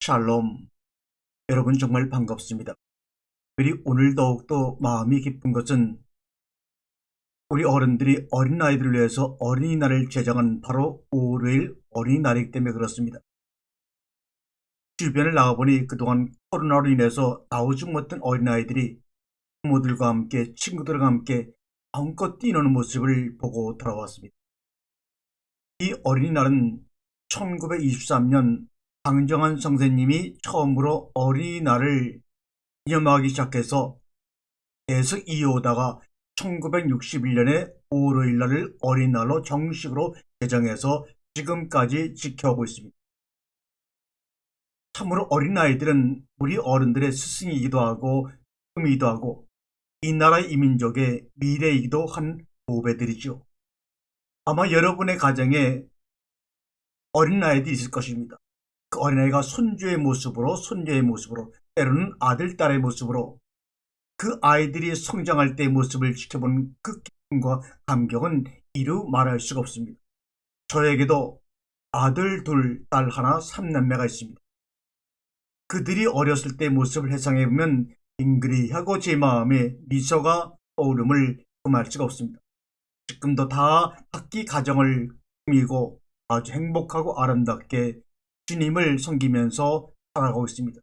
샬롬. 여러분 정말 반갑습니다. 특별히 오늘 더욱더 마음이 기쁜 것은 우리 어른들이 어린아이들을 위해서 어린이날을 제정한 바로 5월일 어린이날이기 때문에 그렇습니다. 주변을 나가보니 그동안 코로나로 인해서 나오지 못한 어린아이들이 부모들과 함께 친구들과 함께 마음껏 뛰노는 모습을 보고 돌아왔습니다. 이 어린이날은 1923년 방정환 선생님이 처음으로 어린이날을 기념하기 시작해서 계속 이어오다가 1961년에 5월 5일 날을 어린이날로 정식으로 제정해서 지금까지 지켜오고 있습니다. 참으로 어린아이들은 우리 어른들의 스승이기도 하고 꿈이기도 하고 이 나라 이민족의 미래이기도 한 후배들이죠. 아마 여러분의 가정에 어린아이들이 있을 것입니다. 그 어린아이가 손주의 모습으로 때로는 아들, 딸의 모습으로 그 아이들이 성장할 때의 모습을 지켜본 그 기쁨과 감격은 이루 말할 수가 없습니다. 저에게도 아들 둘, 딸 하나, 3남매가 있습니다. 그들이 어렸을 때의 모습을 회상해보면 빙그리하고 제 마음에 미소가 떠오름을 금할 수가 없습니다. 지금도 다 각기 가정을 꾸미고 아주 행복하고 아름답게 주님을 섬기면서 살아가고 있습니다.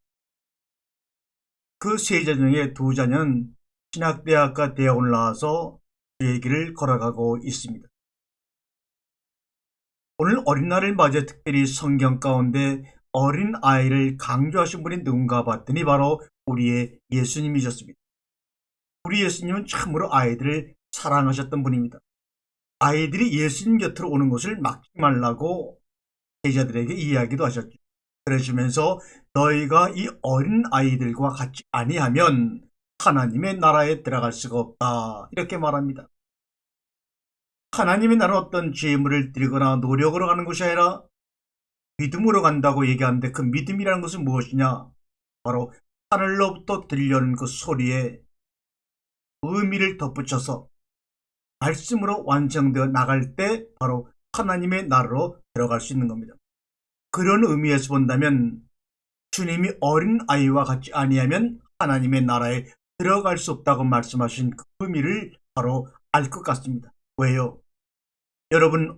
그 세 자녀의 두 자녀는 신학대학과 대학원을 나와서 주의 길을 걸어가고 있습니다. 오늘 어린날을 맞아 특별히 성경 가운데 어린아이를 강조하신 분이 누군가 봤더니 바로 우리의 예수님이셨습니다. 우리 예수님은 참으로 아이들을 사랑하셨던 분입니다. 아이들이 예수님 곁으로 오는 것을 막지 말라고 제자들에게 이야기도 하셨죠. 그러시면서 너희가 이 어린 아이들과 같이 아니하면 하나님의 나라에 들어갈 수가 없다, 이렇게 말합니다. 하나님의 나라는 어떤 재물을 드리거나 노력으로 가는 것이 아니라 믿음으로 간다고 얘기하는데, 그 믿음이라는 것은 무엇이냐? 바로 하늘로부터 들려오는 그 소리에 의미를 덧붙여서 말씀으로 완성되어 나갈 때 바로 하나님의 나라로 들어갈 수 있는 겁니다. 그런 의미에서 본다면 주님이 어린 아이와 같이 아니하면 하나님의 나라에 들어갈 수 없다고 말씀하신 그 의미를 바로 알 것 같습니다. 왜요? 여러분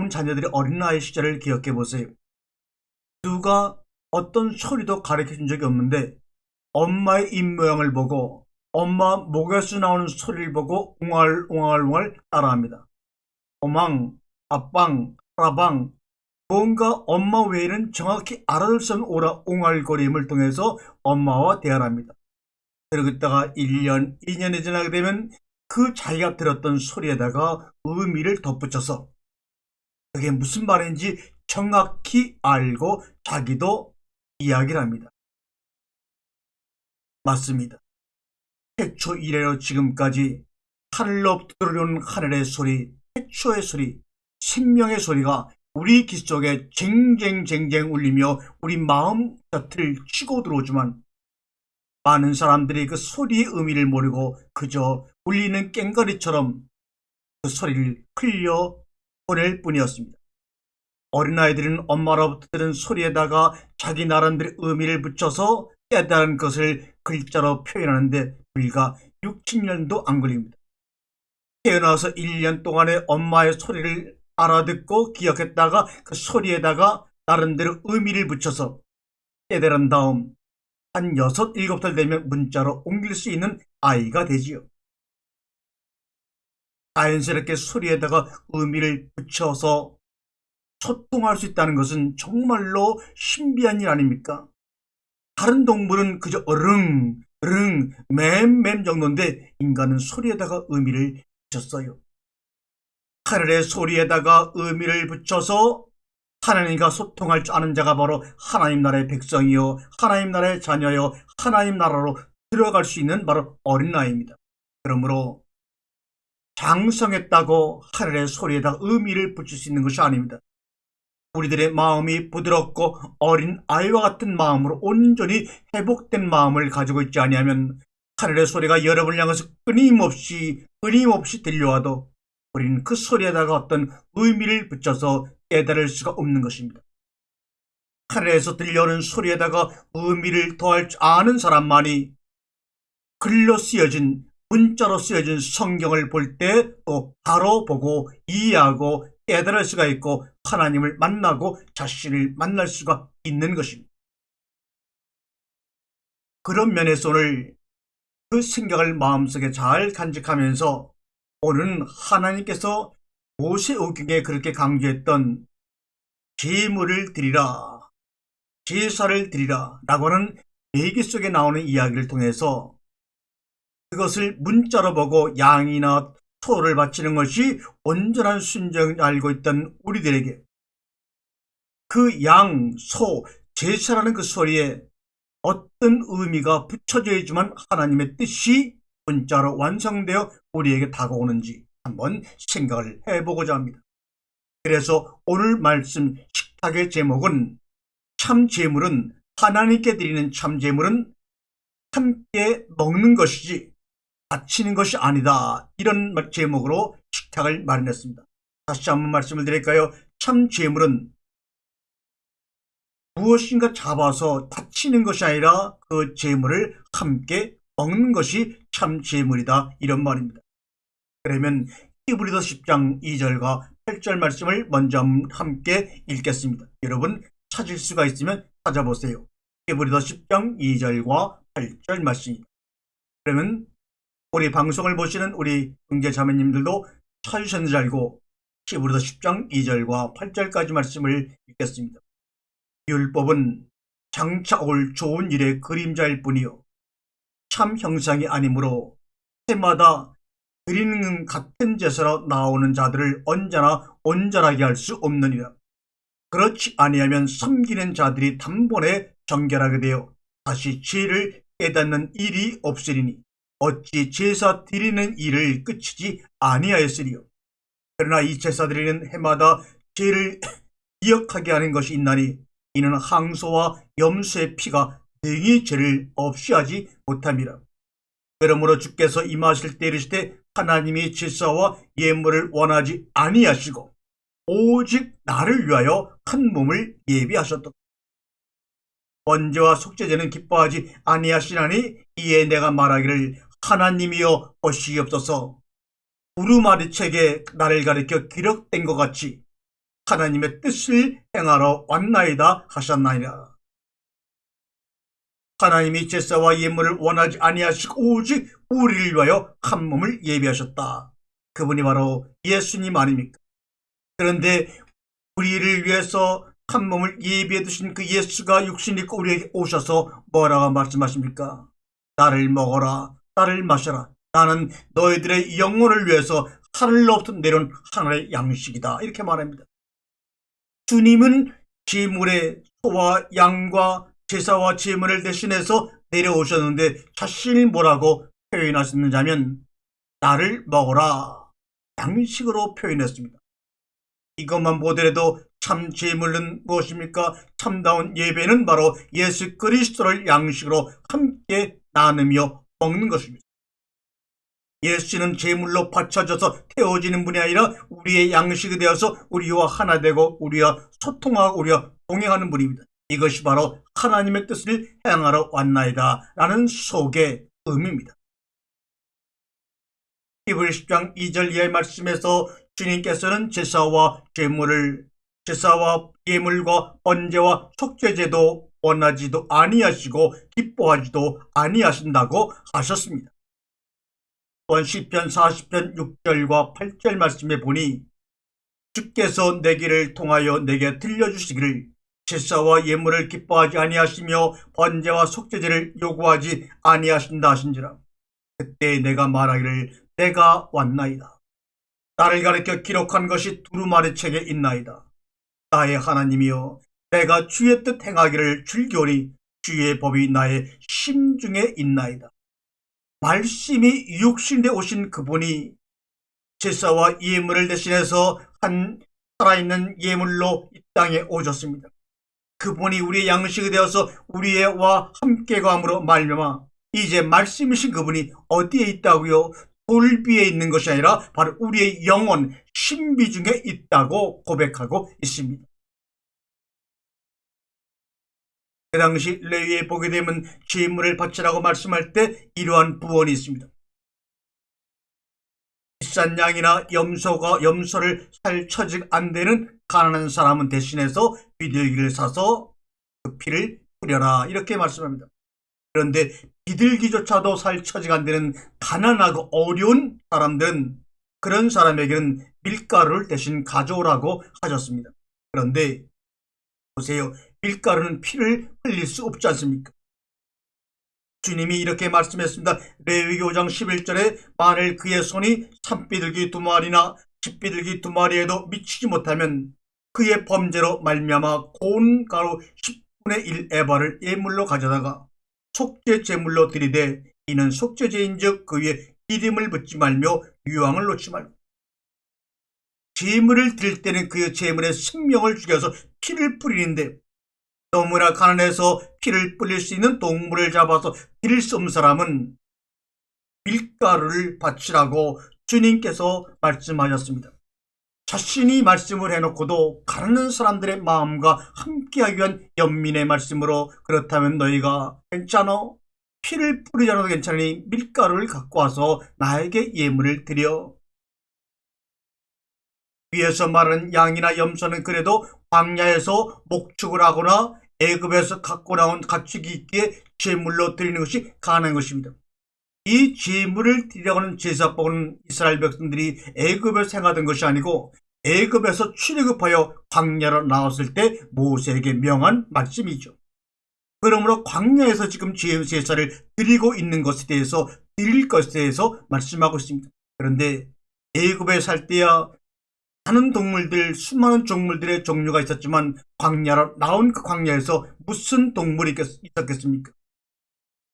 자녀들이 어린아이 시절을 기억해 보세요. 누가 어떤 소리도 가르쳐 준 적이 없는데 엄마의 입모양을 보고 엄마 목에서 나오는 소리를 보고 웅알웅알 따라합니다. 어망, 아빵, 하라방, 뭔가 엄마 외에는 정확히 알아들 수 없는 옹알거림을 통해서 엄마와 대화합니다. 그러고 있다가 1년, 2년이 지나게 되면 그 자기가 들었던 소리에다가 의미를 덧붙여서 그게 무슨 말인지 정확히 알고 자기도 이야기를 합니다. 맞습니다. 태초 이래로 지금까지 하늘로부터 들어오는 하늘의 소리, 태초의 소리, 생명의 소리가 우리 귀 속에 쟁쟁쟁쟁 울리며 우리 마음 곁을 치고 들어오지만 많은 사람들이 그 소리의 의미를 모르고 그저 울리는 꽹과리처럼 그 소리를 흘려 보낼 뿐이었습니다. 어린아이들은 엄마로부터 들은 소리에다가 자기 나름대로 의미를 붙여서 깨달은 것을 글자로 표현하는데 불과 6, 7년도 안 걸립니다. 태어나서 1년 동안의 엄마의 소리를 알아듣고 기억했다가 그 소리에다가 나름대로 의미를 붙여서 깨달은 다음 한 6, 7살 되면 문자로 옮길 수 있는 아이가 되지요. 자연스럽게 소리에다가 의미를 붙여서 소통할 수 있다는 것은 정말로 신비한 일 아닙니까? 다른 동물은 그저 어릉, 어릉, 맴 정도인데 인간은 소리에다가 의미를 붙였어요. 하늘의 소리에다가 의미를 붙여서 하나님과 소통할 줄 아는 자가 바로 하나님 나라의 백성이요, 하나님 나라의 자녀요, 하나님 나라로 들어갈 수 있는 바로 어린아이입니다. 그러므로 장성했다고 하늘의 소리에다 의미를 붙일 수 있는 것이 아닙니다. 우리들의 마음이 부드럽고 어린 아이와 같은 마음으로 온전히 회복된 마음을 가지고 있지 아니하면 하늘의 소리가 여러분을 향해서 끊임없이 들려와도 우리는 그 소리에다가 어떤 의미를 붙여서 깨달을 수가 없는 것입니다. 하늘에서 들려오는 소리에다가 의미를 더할 줄 아는 사람만이 글로 쓰여진, 문자로 쓰여진 성경을 볼 때 또 바로 보고 이해하고 깨달을 수가 있고 하나님을 만나고 자신을 만날 수가 있는 것입니다. 그런 면에서 오늘 그 생각을 마음속에 잘 간직하면서 오늘은 하나님께서 모세오경에 그렇게 강조했던 제물을 드리라, 제사를 드리라 라고 하는 얘기 속에 나오는 이야기를 통해서 그것을 문자로 보고 양이나 소를 바치는 것이 온전한 순종을 알고 있던 우리들에게 그 양, 소, 제사라는 그 소리에 어떤 의미가 붙여져 있지만 하나님의 뜻이 문자로 완성되어 우리에게 다가오는지 한번 생각을 해보고자 합니다. 그래서 오늘 말씀 식탁의 제목은 참 제물은, 하나님께 드리는 참 제물은 함께 먹는 것이지 바치는 것이 아니다, 이런 제목으로 식탁을 마련했습니다. 다시 한번 말씀을 드릴까요? 참 제물은 무엇인가 잡아서 바치는 것이 아니라 그 제물을 함께 먹는 것이 참 제물이다, 이런 말입니다. 그러면 히브리서 10장 2절과 8절 말씀을 먼저 함께 읽겠습니다. 여러분 찾을 수가 있으면 찾아보세요. 히브리서 10장 2절과 8절 말씀입니다. 그러면 우리 방송을 보시는 우리 형제자매님들도 찾으셨는지 알고 히브리서 10장 2절과 8절까지 말씀을 읽겠습니다. 율법은 장차 올 좋은 일의 그림자일 뿐이요 참 형상이 아니므로 해마다 드리는 같은 제사로 나오는 자들을 언제나 온전하게 할 수 없느니라. 그렇지 아니하면 섬기는 자들이 단번에 정결하게 되어 다시 죄를 깨닫는 일이 없으리니 어찌 제사 드리는 일을 끝이지 아니하였으리요. 그러나 이 제사 드리는 해마다 죄를 기억하게 하는 것이 있나니 이는 항소와 염소의 피가 능히 죄를 없이 하지 못함이라. 그러므로 주께서 임하실 때 이르시되 하나님이 제사와 예물을 원하지 아니하시고 오직 나를 위하여 한 몸을 예비하셨다. 번제와 속죄제는 기뻐하지 아니하시나니 이에 내가 말하기를 하나님이여 보시옵소서. 두루마리책에 나를 가리켜 기록된 것 같이 하나님의 뜻을 행하러 왔나이다 하셨나이다. 하나님이 제사와 예물을 원하지 아니하시고 오직 우리를 위하여 한 몸을 예비하셨다. 그분이 바로 예수님 아닙니까? 그런데 우리를 위해서 한 몸을 예비해 두신 그 예수가 육신 입고 우리에게 오셔서 뭐라고 말씀하십니까? 나를 먹어라, 나를 마셔라. 나는 너희들의 영혼을 위해서 하늘로부터 내려온 하늘의 양식이다, 이렇게 말합니다. 주님은 제물의 소와 양과 제사와 제물을 대신해서 내려오셨는데 자신이 뭐라고 표현하셨는지 하면 나를 먹어라, 양식으로 표현했습니다. 이것만 보더라도 참 제물은 무엇입니까? 참다운 예배는 바로 예수 그리스도를 양식으로 함께 나누며 먹는 것입니다. 예수는 제물로 바쳐져서 태워지는 분이 아니라 우리의 양식이 되어서 우리와 하나 되고 우리와 소통하고 우리와 동행하는 분입니다. 이것이 바로 하나님의 뜻을 행하러 왔나이다 라는 속의 의미입니다. 히브리 10장 2절 이하의 말씀에서 주님께서는 제사와 예물과 번제와 속죄제도 원하지도 아니하시고 기뻐하지도 아니하신다고 하셨습니다. 또한 시편 40편 6절과 8절 말씀에 보니 주께서 내 길을 통하여 내게 들려주시기를 제사와 예물을 기뻐하지 아니하시며 번제와 속죄제를 요구하지 아니하신다 하신지라. 그때 내가 말하기를 내가 왔나이다. 나를 가리켜 기록한 것이 두루마리 책에 있나이다. 나의 하나님이여, 내가 주의 뜻 행하기를 즐겨오니 주의 법이 나의 심중에 있나이다. 말씀이 육신에 오신 그분이 제사와 예물을 대신해서 한 살아있는 예물로 이 땅에 오셨습니다. 그분이 우리의 양식이 되어서 우리와 함께 감으로 말미암아 이제 말씀이신 그분이 어디에 있다고요? 돌비에 있는 것이 아니라 바로 우리의 영혼, 신비 중에 있다고 고백하고 있습니다. 그 당시 레위에 보게 되면 제물을 바치라고 말씀할 때 이러한 부언이 있습니다. 비싼 양이나 염소를 살 처지가 안 되는 가난한 사람은 대신해서 비둘기를 사서 그 피를 뿌려라, 이렇게 말씀합니다. 그런데 비둘기조차도 살 처지가 안 되는 가난하고 어려운 사람들은, 그런 사람에게는 밀가루를 대신 가져오라고 하셨습니다. 그런데 보세요, 밀가루는 피를 흘릴 수 없지 않습니까? 주님이 이렇게 말씀했습니다. 레위기 5장 11절에 만일 그의 손이 산비둘기 2마리나 집비둘기 2마리에도 미치지 못하면 그의 범죄로 말미암아 고운 가루 10분의 1 에바를 예물로 가져다가 속죄 제물로 드리되 이는 속죄제인즉 그 위에 기름을 붓지 말며 유황을 놓지 말고, 제물을 드릴 때는 그 제물에 생명을 죽여서 피를 뿌리는데 너무나 가난해서 피를 뿌릴 수 있는 동물을 잡아서 드릴 수 없는 사람은 밀가루를 바치라고 주님께서 말씀하셨습니다. 자신이 말씀을 해놓고도 가난한 사람들의 마음과 함께하기 위한 연민의 말씀으로, 그렇다면 너희가 괜찮아? 피를 뿌리지 않아도 괜찮으니 밀가루를 갖고 와서 나에게 예물을 드려. 위에서 말하는 양이나 염소는 그래도 광야에서 목축을 하거나 애굽에서 갖고 나온 가축이 있기에 제물로 드리는 것이 가능한 것입니다. 이 제물을 드리려고 하는 제사법은 이스라엘 백성들이 애굽에서 행하던 것이 아니고 애굽에서 출애굽하여 광야로 나왔을 때 모세에게 명한 말씀이죠. 그러므로 광야에서 지금 제사를 드리고 있는 것에 대해서, 드릴 것에 대해서 말씀하고 있습니다. 그런데 애굽에 살 때야 많은 동물들, 수많은 동물들의 종류가 있었지만 광야로 나온 그 광야에서 무슨 동물이 있었겠습니까?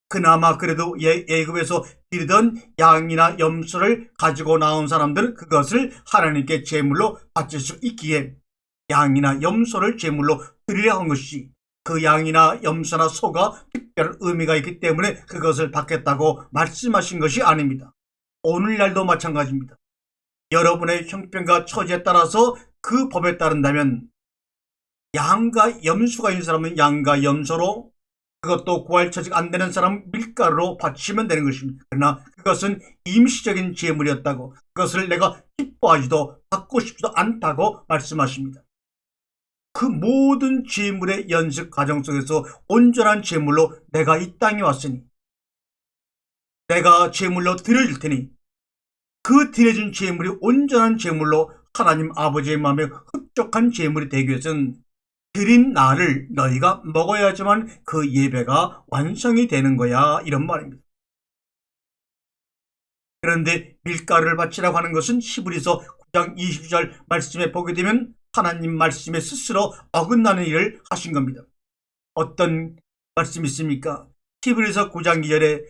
그나마 그래도 애굽에서 드리던 양이나 염소를 가지고 나온 사람들은 그것을 하나님께 제물로 바칠 수 있기에 양이나 염소를 제물로 드리려 한 것이, 그 양이나 염소나 소가 특별한 의미가 있기 때문에 그것을 받겠다고 말씀하신 것이 아닙니다. 오늘날도 마찬가지입니다. 여러분의 형편과 처지에 따라서 그 법에 따른다면 양과 염소가 있는 사람은 양과 염소로, 그것도 구할 처지가 안 되는 사람은 밀가루로 바치면 되는 것입니다. 그러나 그것은 임시적인 제물이었다고, 그것을 내가 기뻐하지도 받고 싶지도 않다고 말씀하십니다. 그 모든 제물의 연습 과정 속에서 온전한 제물로 내가 이 땅에 왔으니 내가 제물로 드려줄 테니 그 드려진 제물이 온전한 제물로 하나님 아버지의 마음에 흡족한 제물이 되기 위해서는 드린 날을 너희가 먹어야지만 그 예배가 완성이 되는 거야, 이런 말입니다. 그런데 밀가루를 바치라고 하는 것은 히브리서 9장 20절 말씀에 보게 되면 하나님 말씀에 스스로 어긋나는 일을 하신 겁니다. 어떤 말씀이 있습니까? 히브리서 9장 2절에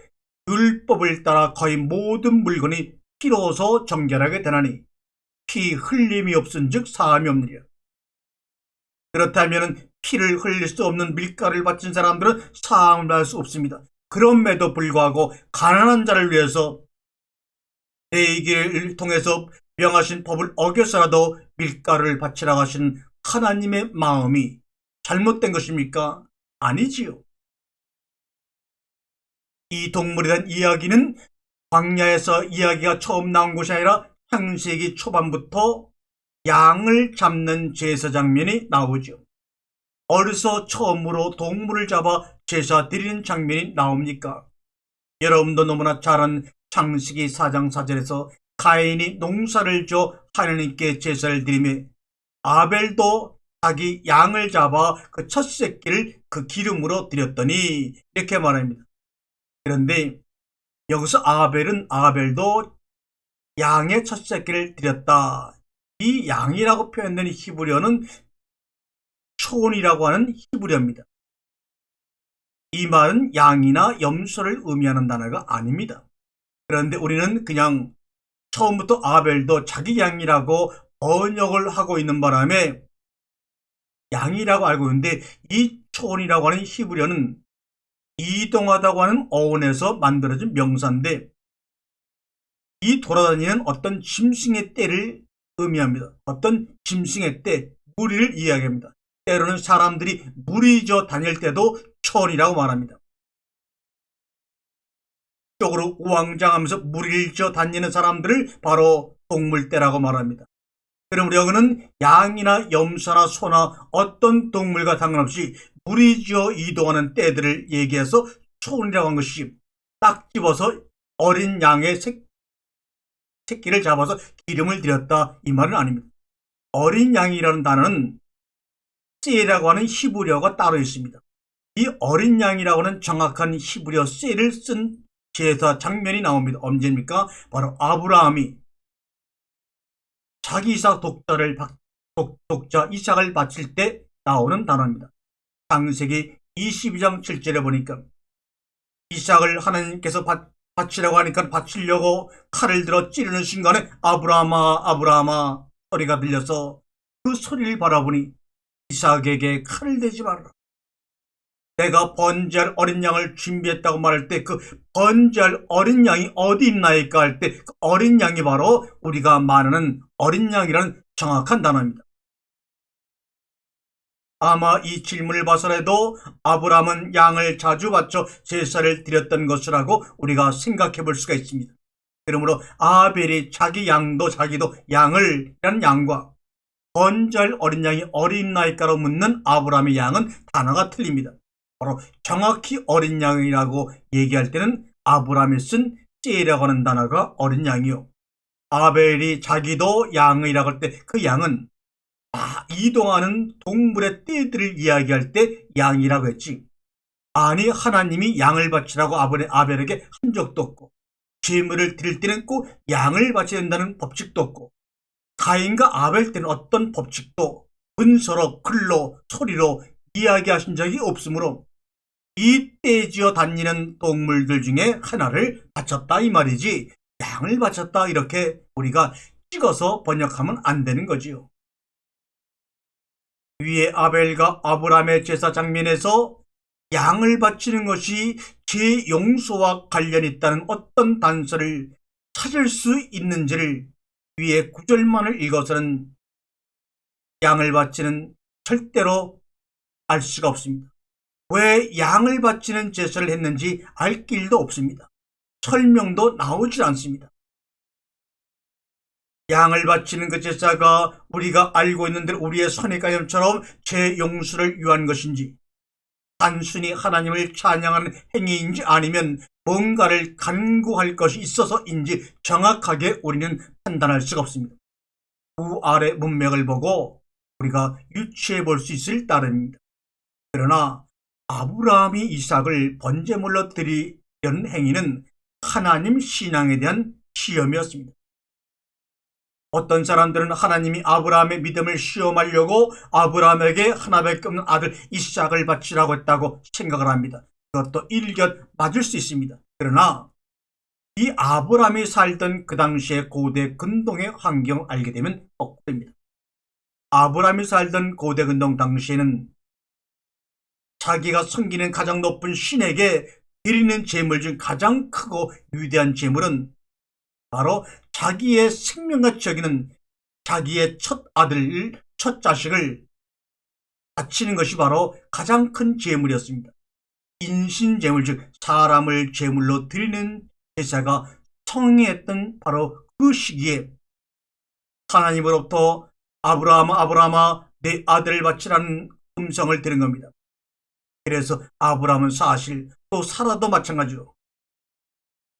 율법을 따라 거의 모든 물건이 피로서 정결하게 되나니 피 흘림이 없은즉 사함이 없느니라. 그렇다면 피를 흘릴 수 없는 밀가루를 바친 사람들은 사함을 받을 수 없습니다. 그럼에도 불구하고 가난한 자를 위해서 레위기를 통해서 명하신 법을 어겨서라도 밀가루를 바치라고 하신 하나님의 마음이 잘못된 것입니까? 아니지요. 이 동물에 대한 이야기는 광야에서 이야기가 처음 나온 것이 아니라 창세기 초반부터 양을 잡는 제사 장면이 나오죠. 어디서 처음으로 동물을 잡아 제사 드리는 장면이 나옵니까? 여러분도 너무나 잘 아는 창세기 4장 4절에서 가인이 농사를 져 하나님께 제사를 드리며 아벨도 자기 양을 잡아 그 첫 새끼를 그 기름으로 드렸더니, 이렇게 말합니다. 그런데 여기서 아벨도 양의 첫 새끼를 드렸다. 이 양이라고 표현된 히브리어는 촌이라고 하는 히브리어입니다. 이 말은 양이나 염소를 의미하는 단어가 아닙니다. 그런데 우리는 그냥 처음부터 아벨도 자기 양이라고 번역을 하고 있는 바람에 양이라고 알고 있는데, 이 촌이라고 하는 히브리어는 이동하다고 하는 어원에서 만들어진 명사인데, 이 돌아다니는 어떤 짐승의 떼를 의미합니다. 어떤 짐승의 떼, 무리를 이야기합니다. 때로는 사람들이 무리져 다닐 때도 천이라고 말합니다. 쪽으로 우왕좌왕하면서 무리를 지어 다니는 사람들을 바로 동물떼라고 말합니다. 그럼 여기는 양이나 염소나 소나 어떤 동물과 상관없이 무리지어 이동하는 떼들을 얘기해서 초원이라고 한 것이 딱 집어서 어린 양의 새끼를 잡아서 기름을 들였다 이 말은 아닙니다. 어린 양이라는 단어는 쎄라고 하는 히브리어가 따로 있습니다. 이 어린 양이라고 하는 정확한 히브리어 쎄를 쓴 제사 장면이 나옵니다. 언제입니까? 바로 아브라함이 자기 이삭 독자 이삭을 바칠 때 나오는 단어입니다. 창세기 22장 7절에 보니까 이삭을 하나님께서 바치라고 하니까 바치려고 칼을 들어 찌르는 순간에 아브라함아 아브라함아 소리가 들려서 그 소리를 바라보니 이삭에게 칼을 대지 말아라. 내가 번제할 어린 양을 준비했다고 말할 때 그 번제할 어린 양이 어디 있나이까 할 때 그 어린 양이 바로 우리가 말하는 어린 양이라는 정확한 단어입니다. 아마 이 질문을 봐서라도 아브라함은 양을 자주 바쳐 제사를 드렸던 것이라고 우리가 생각해 볼 수가 있습니다. 그러므로 아벨이 자기 양도 자기도 양이라는 양과 번제할 어린 양이 어디 있나이까로 묻는 아브라함의 양은 단어가 틀립니다. 바로 정확히 어린 양이라고 얘기할 때는 아브라함이 쓴 째라고 하는 단어가 어린 양이요. 아벨이 자기도 양이라고 할 때 그 양은 이동하는 동물의 떼들을 이야기할 때 양이라고 했지. 아니 하나님이 양을 바치라고 아벨에게 한 적도 없고 제물을 드릴 때는 꼭 양을 바쳐야 된다는 법칙도 없고 가인과 아벨 때는 어떤 법칙도 문서로 글로 소리로 이야기하신 적이 없으므로 이 떼지어 다니는 동물들 중에 하나를 바쳤다 이 말이지 양을 바쳤다 이렇게 우리가 찍어서 번역하면 안 되는 거지요. 위에 아벨과 아브라함의 제사 장면에서 양을 바치는 것이 제 용서와 관련이 있다는 어떤 단서를 찾을 수 있는지를 위에 구절만을 읽어서는 양을 바치는 절대로 알 수가 없습니다. 왜 양을 바치는 제사를 했는지 알 길도 없습니다. 설명도 나오질 않습니다. 양을 바치는 그 제사가 우리가 알고 있는 대로 우리의 선입관념처럼 죄 용서를 위한 것인지 단순히 하나님을 찬양하는 행위인지 아니면 뭔가를 간구할 것이 있어서인지 정확하게 우리는 판단할 수가 없습니다. 아래 문맥을 보고 우리가 유추해 볼 수 있을 따름입니다. 그러나 아브라함이 이삭을 번제물로 드리려는 행위는 하나님 신앙에 대한 시험이었습니다. 어떤 사람들은 하나님이 아브라함의 믿음을 시험하려고 아브라함에게 하나밖에 없는 아들 이삭을 바치라고 했다고 생각을 합니다. 그것도 일견 맞을 수 있습니다. 그러나 이 아브라함이 살던 그 당시의 고대 근동의 환경을 알게 되면 엇됩니다. 아브라함이 살던 고대 근동 당시에는 자기가 섬기는 가장 높은 신에게 드리는 제물 중 가장 크고 위대한 제물은 바로 자기의 생명같이 여기는 자기의 첫 아들, 첫 자식을 바치는 것이 바로 가장 큰 제물이었습니다. 인신제물, 즉 사람을 제물로 드리는 제사가 성행했던 바로 그 시기에 하나님으로부터 아브라함아 내 아들을 바치라는 음성을 들은 겁니다. 그래서 아브라함은 사실 또 사라도 마찬가지로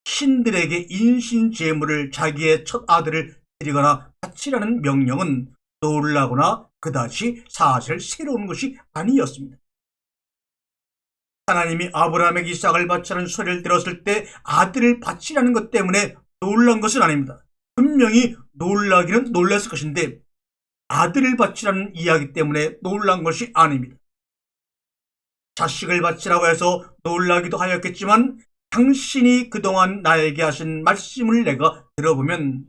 신들에게 인신 제물을 자기의 첫 아들을 드리거나 바치라는 명령은 놀라거나 그다지 사실 새로운 것이 아니었습니다. 하나님이 아브라함에게 이삭을 바치라는 소리를 들었을 때 아들을 바치라는 것 때문에 놀란 것은 아닙니다. 분명히 놀라기는 놀랐을 것인데 아들을 바치라는 이야기 때문에 놀란 것이 아닙니다. 자식을 바치라고 해서 놀라기도 하였겠지만 당신이 그동안 나에게 하신 말씀을 내가 들어보면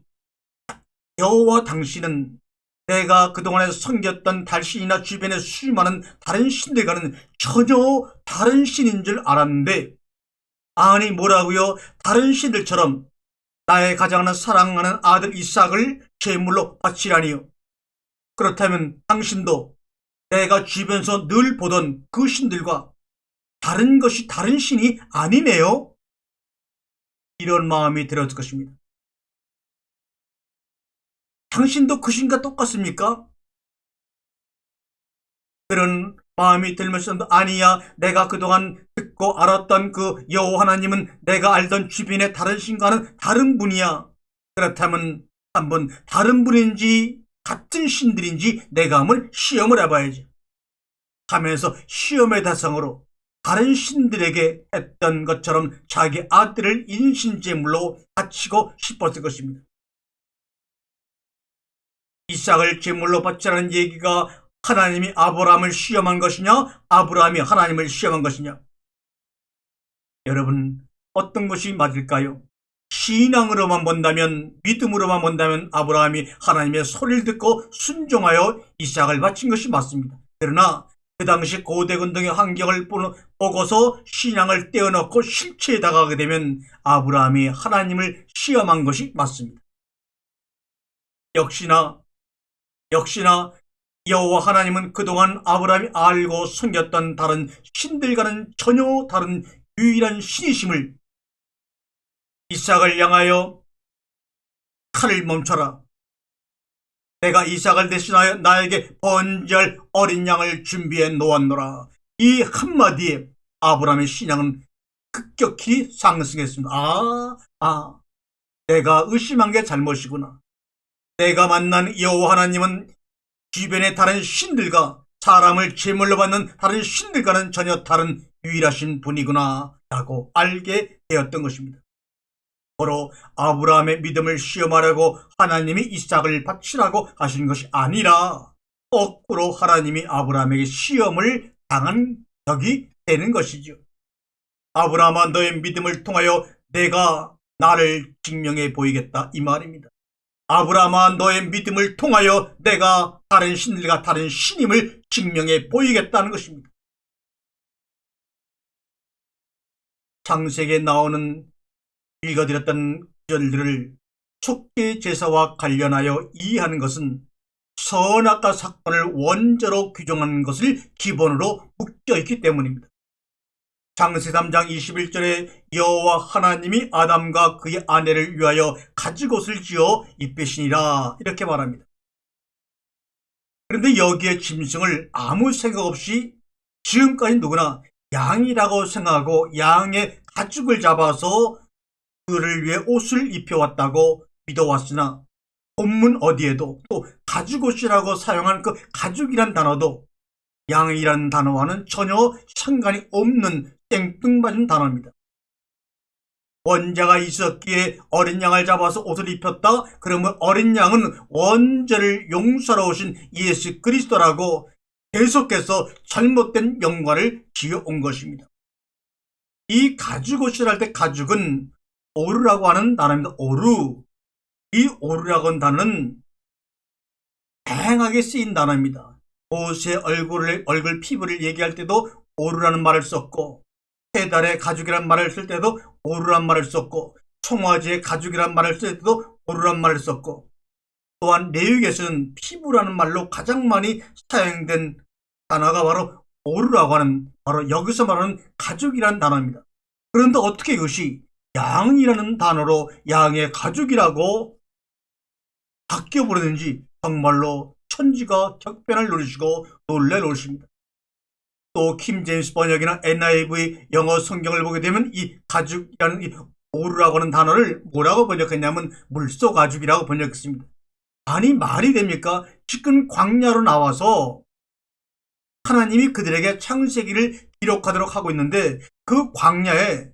여호와 당신은 내가 그동안에 섬겼던 달신이나 주변의 수많은 다른 신들과는 전혀 다른 신인 줄 알았는데 아니 뭐라고요? 다른 신들처럼 나의 가장 사랑하는 아들 이삭을 제물로 바치라니요. 그렇다면 당신도 내가 주변에서 늘 보던 그 신들과 다른 것이 다른 신이 아니네요. 이런 마음이 들었을 것입니다. 당신도 그 신과 똑같습니까? 그런 마음이 들면서도 아니야, 내가 그동안 듣고 알았던 그 여호와 하나님은 내가 알던 주변의 다른 신과는 다른 분이야. 그렇다면 한번 다른 분인지 같은 신들인지 내가 한번 시험을 해봐야지 하면서 시험의 대상으로 다른 신들에게 했던 것처럼 자기 아들을 인신제물로 바치고 싶었을 것입니다. 이삭을 제물로 바치라는 얘기가 하나님이 아브라함을 시험한 것이냐, 아브라함이 하나님을 시험한 것이냐? 여러분, 어떤 것이 맞을까요? 신앙으로만 본다면, 믿음으로만 본다면 아브라함이 하나님의 소리를 듣고 순종하여 이삭을 바친 것이 맞습니다. 그러나 그 당시 고대근동의 환경을 보고서 신앙을 떼어놓고 실체에 다가가게 되면 아브라함이 하나님을 시험한 것이 맞습니다. 역시나 여호와 하나님은 그동안 아브라함이 알고 섬겼던 다른 신들과는 전혀 다른 유일한 신이심을 이삭을 향하여 칼을 멈춰라. 내가 이삭을 대신하여 나에게 번제할 어린 양을 준비해 놓았노라. 이 한마디에 아브라함의 신앙은 급격히 상승했습니다. 내가 의심한 게 잘못이구나. 내가 만난 여호와 하나님은 주변의 다른 신들과 사람을 제물로 받는 다른 신들과는 전혀 다른 유일하신 분이구나 라고 알게 되었던 것입니다. 바로 아브라함의 믿음을 시험하려고 하나님이 이삭을 바치라고 하신 것이 아니라 거꾸로 하나님이 아브라함에게 시험을 당한 적이 되는 것이죠. 아브라함아, 너의 믿음을 통하여 내가 나를 증명해 보이겠다, 이 말입니다. 아브라함아, 너의 믿음을 통하여 내가 다른 신들과 다른 신임을 증명해 보이겠다는 것입니다. 창세기에 나오는 읽어드렸던 구절들을 촉계 제사와 관련하여 이해하는 것은 선악과 사건을 원죄로 규정하는 것을 기본으로 묶여있기 때문입니다. 창세기 3장 21절에 여호와 하나님이 아담과 그의 아내를 위하여 가죽옷을 지어 입히시니라 이렇게 말합니다. 그런데 여기에 짐승을 아무 생각 없이 지금까지 누구나 양이라고 생각하고 양의 가죽을 잡아서 그를 위해 옷을 입혀왔다고 믿어왔으나 본문 어디에도 또 가죽옷이라고 사용한 그 가죽이란 단어도 양이라는 단어와는 전혀 상관이 없는 땡뚱맞은 단어입니다. 원죄가 있었기에 어린 양을 잡아서 옷을 입혔다. 그러면 어린 양은 원죄를 용서하러 오신 예수 그리스도라고 계속해서 잘못된 연관을 지어온 것입니다. 이 가죽옷이라 할 때 가죽은 오르라고 하는 단어입니다. 오르. 이 오르라고 하는 단어는 다양하게 쓰인 단어입니다. 모세의 얼굴 피부를 얘기할 때도 오르라는 말을 썼고, 세 달의 가죽이란 말을 쓸 때도 오르란 말을 썼고, 청화지의 가죽이란 말을 쓸 때도 오르란 말을 썼고, 또한 레위기에서는 피부라는 말로 가장 많이 사용된 단어가 바로 오르라고 하는, 바로 여기서 말하는 가죽이라는 단어입니다. 그런데 어떻게 이것이 양이라는 단어로 양의 가죽이라고 바뀌어버렸는지 정말로 천지가 격변을 누리시고 놀래 놓으십니다. 또 킴제임스 번역이나 NIV 영어 성경을 보게 되면 이 가죽이라는 이 오르라고 하는 단어를 뭐라고 번역했냐면 물소 가죽이라고 번역했습니다. 아니 말이 됩니까? 지금 광야로 나와서 하나님이 그들에게 창세기를 기록하도록 하고 있는데 그 광야에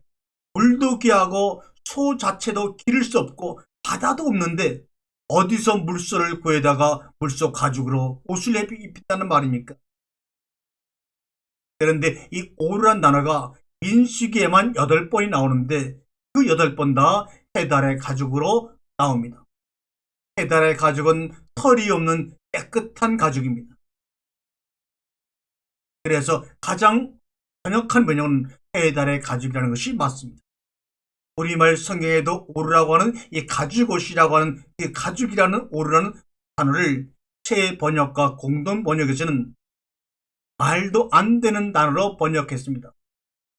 물도 귀하고 소 자체도 기를 수 없고 바다도 없는데 어디서 물소를 구해다가 물소 가죽으로 옷을 입힌다는 말입니까? 그런데 이 오르란 단어가 민수기에만 8번이 나오는데 그 8번 다 해달의 가죽으로 나옵니다. 해달의 가죽은 털이 없는 깨끗한 가죽입니다. 그래서 가장 번역한 번역은 해달의 가죽이라는 것이 맞습니다. 우리말 성경에도 오르라고 하는 이 가죽옷이라고 하는 이 가죽이라는 오르라는 단어를 새 번역과 공동 번역에서는 말도 안 되는 단어로 번역했습니다.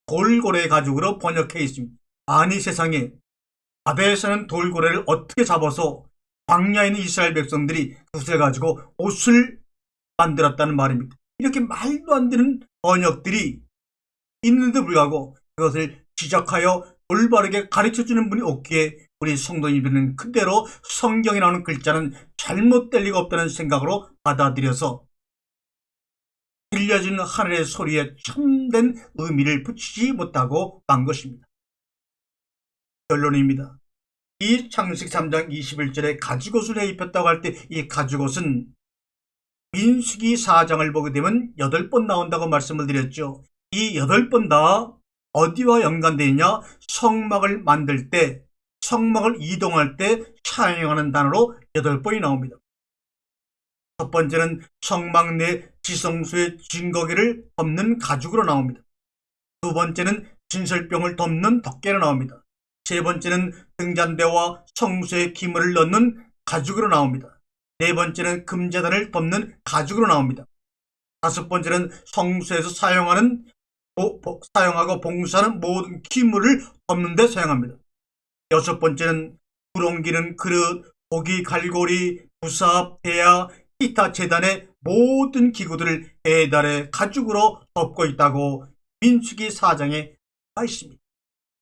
돌고래 가죽으로 번역해 있습니다. 아니 세상에, 바다에 사는 돌고래를 어떻게 잡아서 광야에 있는 이스라엘 백성들이 그것을 가지고 옷을 만들었다는 말입니다. 이렇게 말도 안 되는 번역들이 있는데도 불구하고 그것을 지적하여 올바르게 가르쳐주는 분이 없기에 우리 성도님들은 그대로 성경에 나오는 글자는 잘못될 리가 없다는 생각으로 받아들여서 들려지는 하늘의 소리에 참된 의미를 붙이지 못하고 만 것입니다. 결론입니다. 이 창세기 3장 21절에 가죽옷을 해 입혔다고 할 때 이 가죽옷은 민수기 4장을 보게 되면 8번 나온다고 말씀을 드렸죠. 이 8번 다 어디와 연관되어 있냐? 성막을 만들 때, 성막을 이동할 때 사용하는 단어로 8번이 나옵니다. 첫 번째는 성막 내 지성소의 증거기를 덮는 가죽으로 나옵니다. 두 번째는 진설병을 덮는 덮개로 나옵니다. 세 번째는 등잔대와 성소의 기물을 넣는 가죽으로 나옵니다. 네 번째는 금제단을 덮는 가죽으로 나옵니다. 다섯 번째는 성소에서 사용하고 봉사하는 모든 기물을 덮는 데 사용합니다. 여섯 번째는 불 옮기는 그릇, 고기 갈고리, 부삽, 대야, 기타 제단의 모든 기구들을 에달의 가죽으로 덮고 있다고 민수기 4장에 나와 있습니다.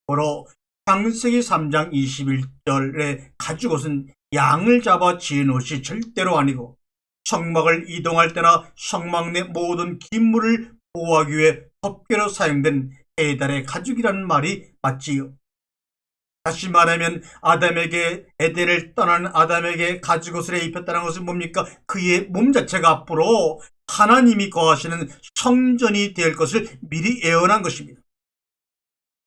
바로 창세기 3장 21절의 가죽옷은 양을 잡아 지은 옷이 절대로 아니고 성막을 이동할 때나 성막 내 모든 기물을 보호하기 위해 덮개로 사용된 에달의 가죽이라는 말이 맞지요. 다시 말하면 아담에게 에덴을 떠나는 아담에게 가죽옷을 입혔다는 것은 뭡니까? 그의 몸 자체가 앞으로 하나님이 거하시는 성전이 될 것을 미리 예언한 것입니다.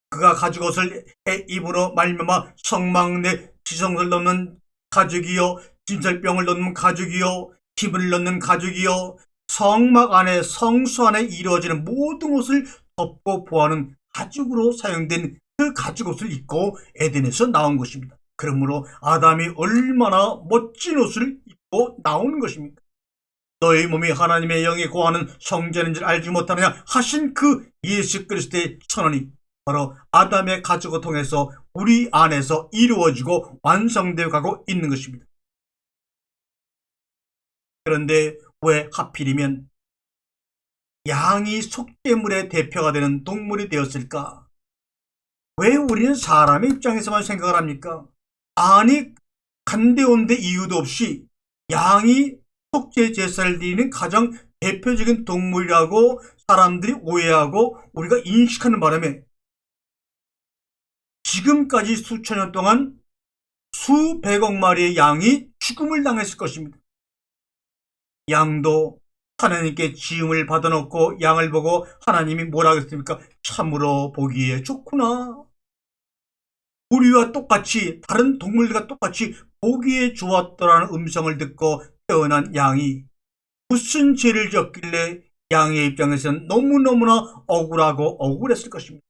그가 가죽옷을 입으로 말미암아 성막 내 지성소를 넣는 가죽이요, 진설병을 넣는 가죽이요, 기물을 넣는 가죽이요, 성막 안에 성소 안에 이루어지는 모든 옷을 덮고 보호하는 가죽으로 사용된 그 가죽옷을 입고 에덴에서 나온 것입니다. 그러므로 아담이 얼마나 멋진 옷을 입고 나오는 것입니까? 너희 몸이 하나님의 영에 거하는 성전인 줄 알지 못하느냐 하신 그 예수 그리스도의 선언이 바로 아담의 가죽을 통해서 우리 안에서 이루어지고 완성되어 가고 있는 것입니다. 그런데 왜 하필이면 양이 속죄물의 대표가 되는 동물이 되었을까? 왜 우리는 사람의 입장에서만 생각을 합니까? 아니, 간데온데 이유도 없이 양이 속죄 제사를 드리는 가장 대표적인 동물이라고 사람들이 오해하고 우리가 인식하는 바람에 지금까지 수천 년 동안 수백억 마리의 양이 죽음을 당했을 것입니다. 양도 하나님께 지음을 받아놓고 양을 보고 하나님이 뭐라 그랬습니까? 참으로 보기에 좋구나. 우리와 똑같이 다른 동물들과 똑같이 보기에 좋았더라는 음성을 듣고 태어난 양이 무슨 죄를 졌길래 양의 입장에서는 너무너무나 억울하고 억울했을 것입니다.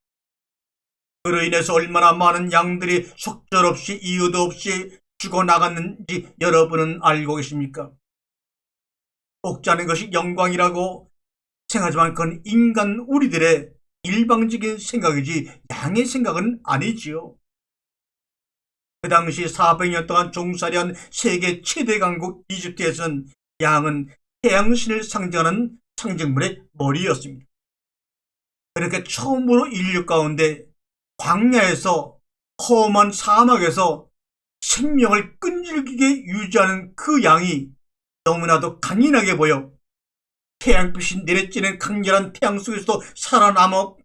그로 인해서 얼마나 많은 양들이 속절없이 이유도 없이 죽어나갔는지 여러분은 알고 계십니까? 복자는 것이 영광이라고 생각하지만 그건 인간 우리들의 일방적인 생각이지 양의 생각은 아니지요. 그 당시 400년 동안 종살이한 세계 최대 강국 이집트에서는 양은 태양신을 상징하는 상징물의 머리였습니다. 그렇게 처음으로 인류 가운데 광야에서 험한 사막에서 생명을 끈질기게 유지하는 그 양이 너무나도 강인하게 보여 태양빛이 내려지는 강렬한 태양 속에서도 살아남은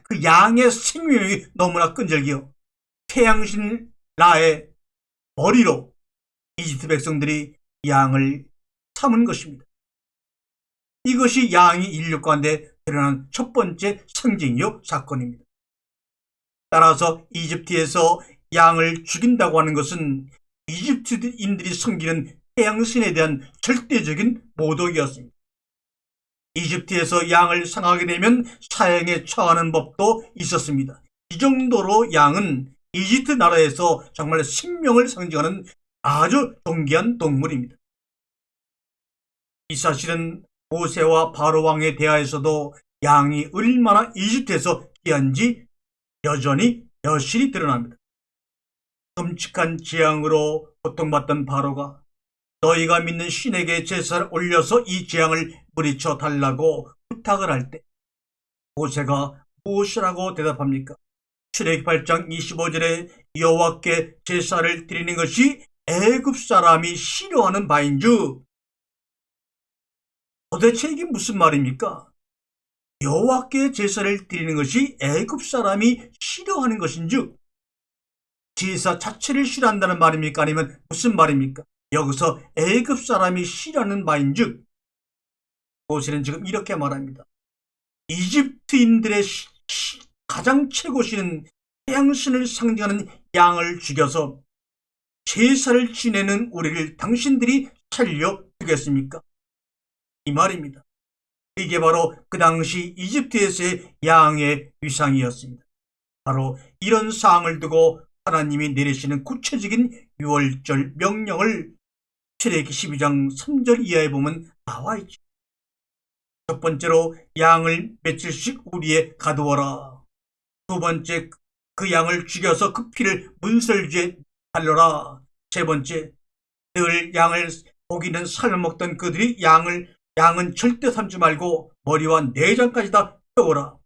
그 양의 생명력이 너무나 끈질기요. 태양신 라의 머리로 이집트 백성들이 양을 삼은 것입니다. 이것이 양이 인류 가운데 드러난 첫 번째 상징이요 사건입니다. 따라서 이집트에서 양을 죽인다고 하는 것은 이집트인들이 섬기는 태양신에 대한 절대적인 모독이었습니다. 이집트에서 양을 상하게 되면 사형에 처하는 법도 있었습니다. 이 정도로 양은 이집트 나라에서 정말 생명을 상징하는 아주 존귀한 동물입니다. 이 사실은 모세와 바로 왕의 대화에서도 양이 얼마나 이집트에서 귀한지 여실히 드러납니다. 끔찍한 재앙으로 고통받던 바로가 너희가 믿는 신에게 제사를 올려서 이 재앙을 물리쳐 달라고 부탁을 할 때 모세가 무엇이라고 대답합니까? 출애굽기 8장 25절에 여호와께 제사를 드리는 것이 애굽 사람이 싫어하는 바인즉, 도대체 이게 무슨 말입니까? 여호와께 제사를 드리는 것이 애굽 사람이 싫어하는 것인즉, 제사 자체를 싫어한다는 말입니까? 아니면 무슨 말입니까? 여기서 애굽 사람이 싫어하는 바인즉, 모세는 지금 이렇게 말합니다. 이집트인들의 가장 최고신은 태양신을 상징하는 양을 죽여서 제사를 지내는 우리를 당신들이 살려주겠습니까? 이 말입니다. 이게 바로 그 당시 이집트에서의 양의 위상이었습니다. 바로 이런 사항을 두고 하나님이 내리시는 구체적인 유월절 명령을 출애굽기 12장 3절 이하에 보면 나와 있죠. 첫 번째로 양을 며칠씩 우리에 가두어라. 두 번째, 그 양을 죽여서 그 피를 문설주에 발라라. 세 번째, 늘 양을 고기는 삶아 먹던 그들이 양은 절대 삶지 말고 머리와 내장까지 다 태워라.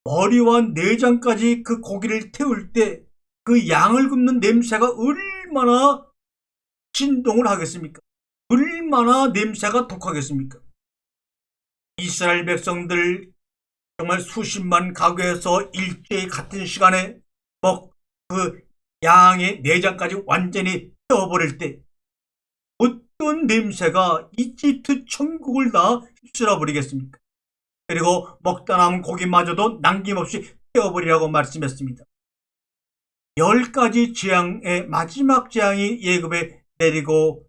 머리와 내장까지 그 고기를 태울 때 그 양을 굽는 냄새가 얼마나 진동을 하겠습니까? 얼마나 냄새가 독하겠습니까? 이스라엘 백성들 정말 수십만 가구에서 일제히 같은 시간에 그 양의 내장까지 완전히 태워버릴 때 어떤 냄새가 이집트 천국을 다 휩쓸어 버리겠습니까? 그리고 먹다 남은 고기마저도 남김없이 태워버리라고 말씀했습니다. 10가지 재앙의 마지막 재앙이 예굽에 내리려고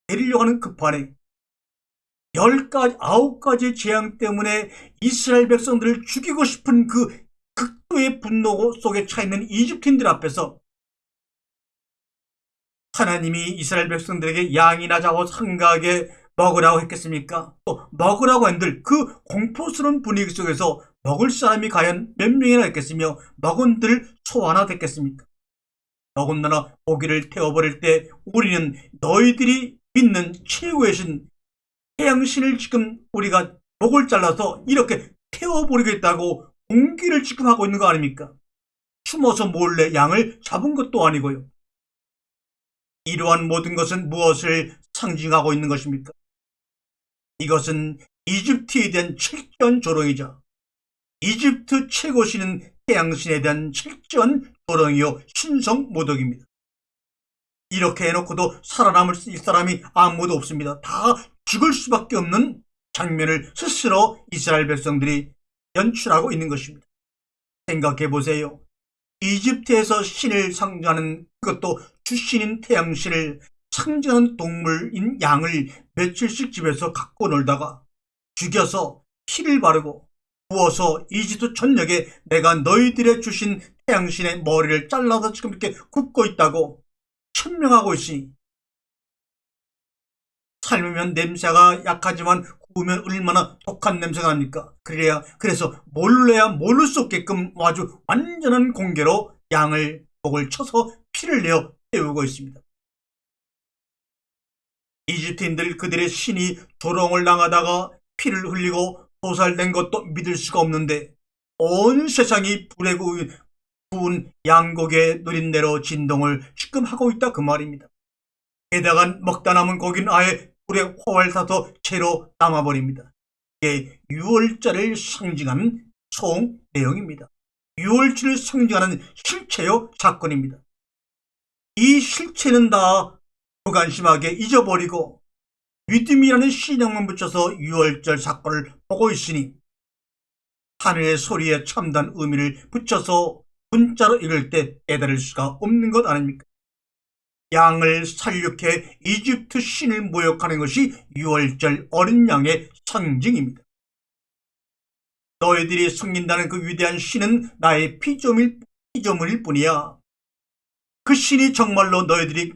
하는 급판에 9가지 재앙 때문에 이스라엘 백성들을 죽이고 싶은 그 극도의 분노 속에 차있는 이집트인들 앞에서 하나님이 이스라엘 백성들에게 양이나 잡아서 한가하게 먹으라고 했겠습니까? 또 먹으라고 한들 그 공포스러운 분위기 속에서 먹을 사람이 과연 몇 명이나 있겠으며 먹은들 소화나 됐겠습니까? 더군다나 고기를 태워버릴 때 우리는 너희들이 믿는 최고의 신 태양신을 지금 우리가 목을 잘라서 이렇게 태워버리겠다고 공기를 지금 하고 있는 거 아닙니까? 숨어서 몰래 양을 잡은 것도 아니고요. 이러한 모든 것은 무엇을 상징하고 있는 것입니까? 이것은 이집트에 대한 철저한 조롱이자 이집트 최고신은 태양신에 대한 철저한 조롱이요 신성모독입니다. 이렇게 해놓고도 살아남을 사람이 아무도 없습니다. 다 죽을 수밖에 없는 장면을 스스로 이스라엘 백성들이 연출하고 있는 것입니다. 생각해 보세요. 이집트에서 신을 상징하는, 그것도 주신인 태양신을 상징하는 동물인 양을 며칠씩 집에서 갖고 놀다가 죽여서 피를 바르고 구워서 이집트 전역에 내가 너희들의 주신 태양신의 머리를 잘라서 지금 이렇게 굽고 있다고 천명하고 있으니, 삶으면 냄새가 약하지만 구우면 얼마나 독한 냄새가 납니까? 그래서 몰라야 모를 수 없게끔 아주 완전한 공개로 양을 목을 쳐서 피를 내어 태우고 있습니다. 이집트인들 그들의 신이 조롱을 당하다가 피를 흘리고 도살된 것도 믿을 수가 없는데 온 세상이 불에 구운 양고기의 누린내로 진동을 지금 하고 있다 그 말입니다. 게다가 먹다 남은 고기는 아예 불에 활 타서 채로 남아버립니다. 이게 유월절을 상징하는 총 내용입니다. 유월절을 상징하는 실체요 사건입니다. 이 실체는 다 무관심하게 잊어버리고 믿음이라는 신앙만 붙여서 유월절 사건을 보고 있으니 하늘의 소리에 참된 의미를 붙여서 문자로 읽을 때 깨달을 수가 없는 것 아닙니까? 양을 살육해 이집트 신을 모욕하는 것이 유월절 어린 양의 상징입니다. 너희들이 섬긴다는 그 위대한 신은 나의 피조물일 뿐이야. 그 신이 정말로 너희들이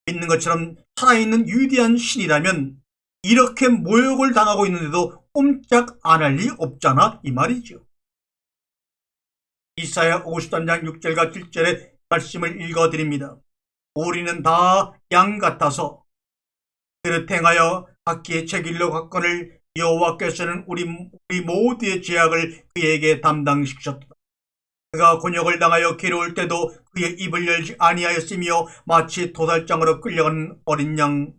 믿는 것처럼 살아있는 위대한 신이라면 이렇게 모욕을 당하고 있는데도 꼼짝 안 할 리 없잖아 이 말이죠. 이사야 53장 6절과 7절의 말씀을 읽어드립니다. 우리는 다 양 같아서 그릇 행하여 각기의 제 길로 갔거늘 여호와께서는 우리 모두의 죄악을 그에게 담당시키셨다. 그가 곤욕을 당하여 괴로울 때도 그의 입을 열지 아니하였으며 마치 도살장으로 끌려가는 어린 양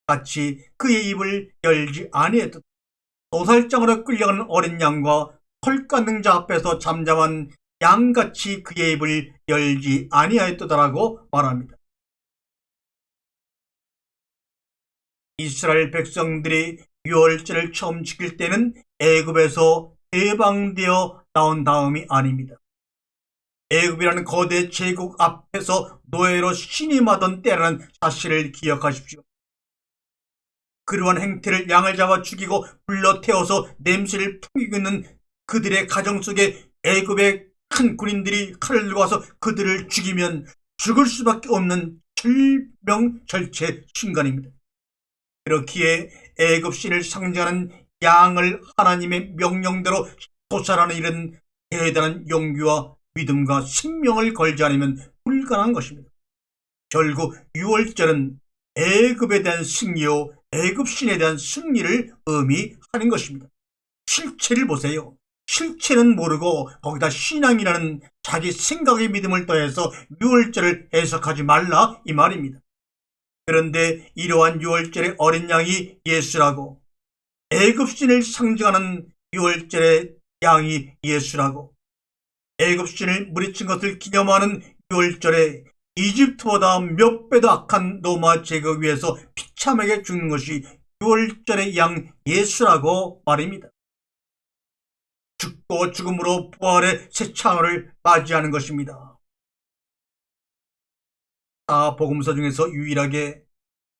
같이 그의 입을 열지 아니했다. 도살장으로 끌려가는 어린 양과 털 깎는 자 앞에서 잠잠한 양같이 그의 입을 열지 아니하였다라고 말합니다. 이스라엘 백성들이 유월절을 처음 지킬 때는 애굽에서 해방되어 나온 다음이 아닙니다. 애굽이라는 거대 제국 앞에서 노예로 신임하던 때라는 사실을 기억하십시오. 그러한 행태를 양을 잡아 죽이고 불러 태워서 냄새를 풍기고 있는 그들의 가정 속에 애굽의 큰 군인들이 칼을 들고 와서 그들을 죽이면 죽을 수밖에 없는 절명절체 순간입니다. 그렇기에 애굽 신을 상징하는 양을 하나님의 명령대로 도살하는 일은 대단한 용기와 믿음과 생명을 걸지 않으면 불가능한 것입니다. 결국 유월절은 애굽에 대한 승리요 애굽 신에 대한 승리를 의미하는 것입니다. 실체를 보세요. 실체는 모르고 거기다 신앙이라는 자기 생각의 믿음을 더해서 유월절을 해석하지 말라 이 말입니다. 그런데 이러한 유월절의 어린 양이 예수라고, 애굽신을 상징하는 유월절의 양이 예수라고, 애굽신을 무리친 것을 기념하는 유월절에 이집트보다 몇 배도 악한 로마 제국 위에서 비참하게 죽는 것이 유월절의 양 예수라고 말입니다. 죽고 죽음으로 부활의 새 창을 맞이하는 것입니다. 복음서 중에서 유일하게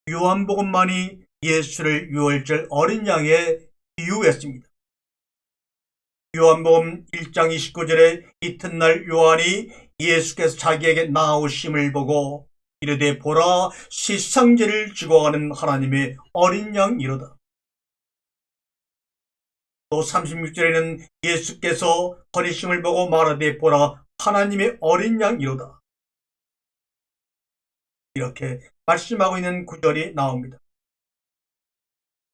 요한복음만이 예수를 유월절 어린 양에 비유했습니다. 요한복음 1장 29절에 이튿날 요한이 예수께서 자기에게 나오심을 보고 이르되 보라 세상 죄를 지고 가는 하나님의 어린 양이로다. 또 36절에는 예수께서 버리심을 보고 말하되 보라 하나님의 어린 양이로다. 이렇게 말씀하고 있는 구절이 나옵니다.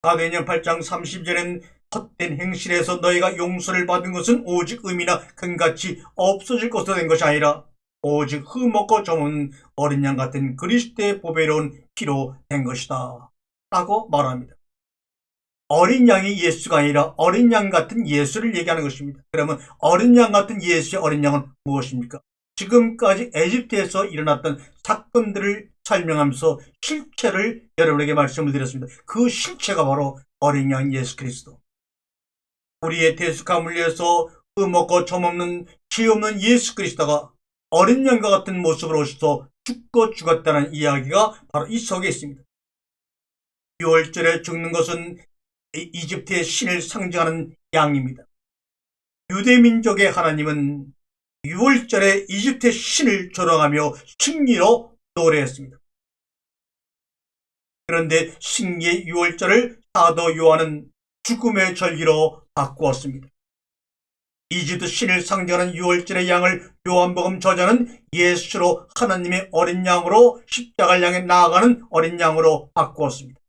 사도행전 8장 30절엔 헛된 행실에서 너희가 용서를 받은 것은 오직 의미나 금같이 없어질 것으로 된 것이 아니라 오직 흠없고 점없는 어린 양 같은 그리스도의 보배로운 피로 된 것이다 라고 말합니다. 어린 양이 예수가 아니라 어린 양 같은 예수를 얘기하는 것입니다. 그러면 어린 양 같은 예수의 어린 양은 무엇입니까? 지금까지 에집트에서 일어났던 사건들을 설명하면서 실체를 여러분에게 말씀을 드렸습니다. 그 실체가 바로 어린 양 예수 그리스도. 우리의 대속함을 위해서 흠없고 점없는 죄 없는 예수 그리스도가 어린 양과 같은 모습으로 오셔서 죽고 죽었다는 이야기가 바로 이 속에 있습니다. 유월절에 죽는 것은 이집트의 신을 상징하는 양입니다. 유대민족의 하나님은 유월절에 이집트의 신을 조롱하며 승리로 노래했습니다. 그런데 승리의 유월절을 사도 요한은 죽음의 절기로 바꾸었습니다. 이집트 신을 상징하는 유월절의 양을 요한복음 저자는 예수로 하나님의 어린 양으로 십자가를 향해 나아가는 어린 양으로 바꾸었습니다.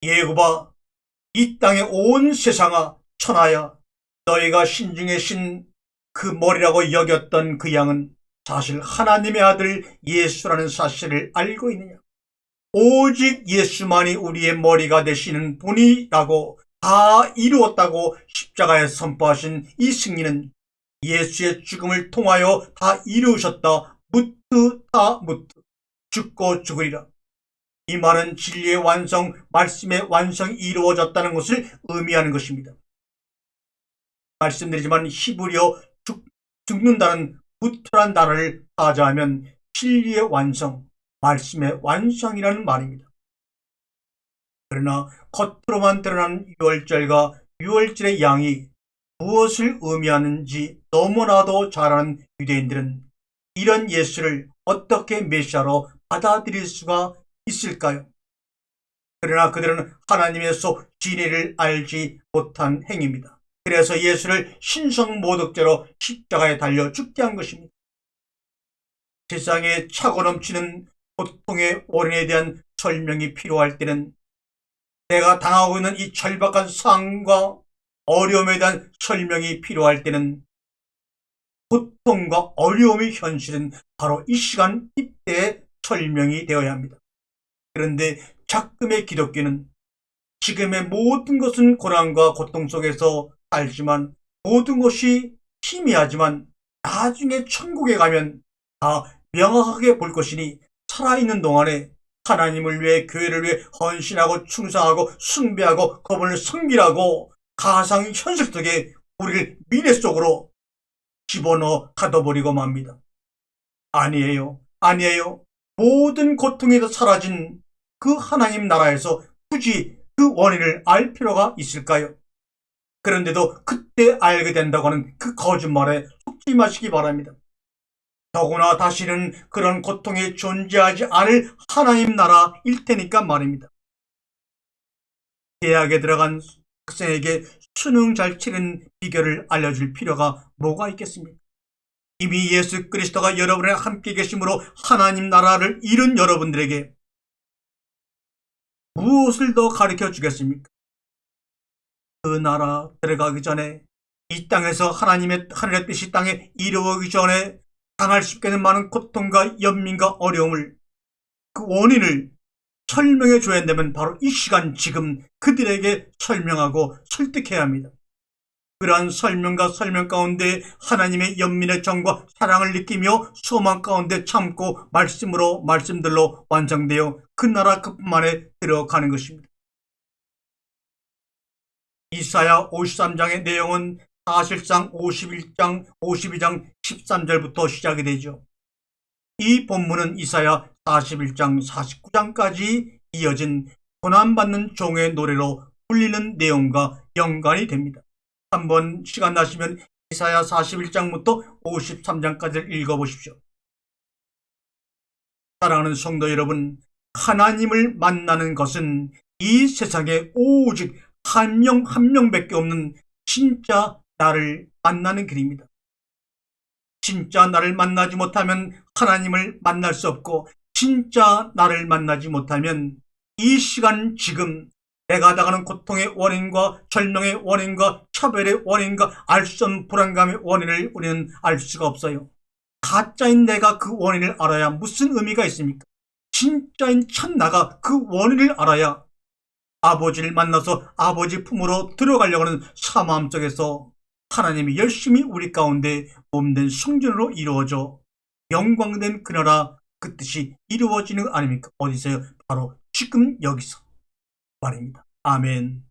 예고봐 이 땅의 온 세상아 천하야 너희가 신중의 신 그 머리라고 여겼던 그 양은 사실 하나님의 아들 예수라는 사실을 알고 있느냐? 오직 예수만이 우리의 머리가 되시는 분이라고 다 이루었다고 십자가에 선포하신 이 승리는 예수의 죽음을 통하여 다 이루셨다. 무트 다 무트 죽고 죽으리라. 이 말은 진리의 완성, 말씀의 완성이 이루어졌다는 것을 의미하는 것입니다. 말씀드리지만 히브리어 죽는다는 무트란 단어를 하자하면 진리의 완성, 말씀의 완성이라는 말입니다. 그러나 겉으로만 드러난 유월절과 유월절의 양이 무엇을 의미하는지 너무나도 잘 아는 유대인들은 이런 예수를 어떻게 메시아로 받아들일 수가 있을까요? 그러나 그들은 하나님에서 진리를 알지 못한 행위입니다. 그래서 예수를 신성모독죄로 십자가에 달려 죽게 한 것입니다. 세상에 차고 넘치는 고통의 원인에 대한 설명이 필요할 때는, 내가 당하고 있는 이 절박한 상황과 어려움에 대한 설명이 필요할 때는, 고통과 어려움의 현실은 바로 이 시간 이때에 설명이 되어야 합니다. 그런데 작금의 기독교는 지금의 모든 것은 고난과 고통 속에서 살지만, 모든 것이 희미하지만 나중에 천국에 가면 다 명확하게 볼 것이니, 살아있는 동안에 하나님을 위해, 교회를 위해 헌신하고 충성하고 숭배하고 그분을 섬기라고 가상 현실 속에 우리를 미래 속으로 집어넣어 가둬버리고 맙니다. 아니에요. 아니에요. 모든 고통이 다 사라진 그 하나님 나라에서 굳이 그 원인을 알 필요가 있을까요? 그런데도 그때 알게 된다고 하는 그 거짓말에 속지 마시기 바랍니다. 더구나 다시는 그런 고통이 존재하지 않을 하나님 나라일 테니까 말입니다. 대학에 들어간 학생에게 수능 잘 치는 비결을 알려줄 필요가 뭐가 있겠습니까? 이미 예수 그리스도가 여러분과 함께 계심으로 하나님 나라를 이룬 여러분들에게 무엇을 더 가르쳐 주겠습니까? 그 나라 들어가기 전에, 이 땅에서 하늘의 뜻이 땅에 이루어지기 전에 당할 수 있게 된 많은 고통과 연민과 어려움을, 그 원인을 설명해 줘야 한다면 바로 이 시간 지금 그들에게 설명하고 설득해야 합니다. 그러한 설명과 설명 가운데 하나님의 연민의 정과 사랑을 느끼며 소망 가운데 참고 말씀들로 완성되어 그 나라 그뿐만에 들어가는 것입니다. 이사야 53장의 내용은 사실상 51장, 52장 13절부터 시작이 되죠. 이 본문은 이사야 41장, 49장까지 이어진 고난받는 종의 노래로 불리는 내용과 연관이 됩니다. 한번 시간 나시면 이사야 41장부터 53장까지를 읽어보십시오. 사랑하는 성도 여러분, 하나님을 만나는 것은 이 세상에 오직 한 명밖에 없는 진짜 나를 만나는 길입니다. 진짜 나를 만나지 못하면 하나님을 만날 수 없고, 진짜 나를 만나지 못하면 이 시간 지금 내가 당하는 고통의 원인과 절명의 원인과 차별의 원인과 알 수 없는 불안감의 원인을 우리는 알 수가 없어요. 가짜인 내가 그 원인을 알아야 무슨 의미가 있습니까? 진짜인 참나가 그 원인을 알아야 아버지를 만나서 아버지 품으로 들어가려고 하는 사마음 속에서 하나님이 열심히 우리 가운데 몸된 성전으로 이루어져 영광된 그 나라, 그 뜻이 이루어지는 거 아닙니까? 어디서요? 바로 지금 여기서 말입니다. 아멘.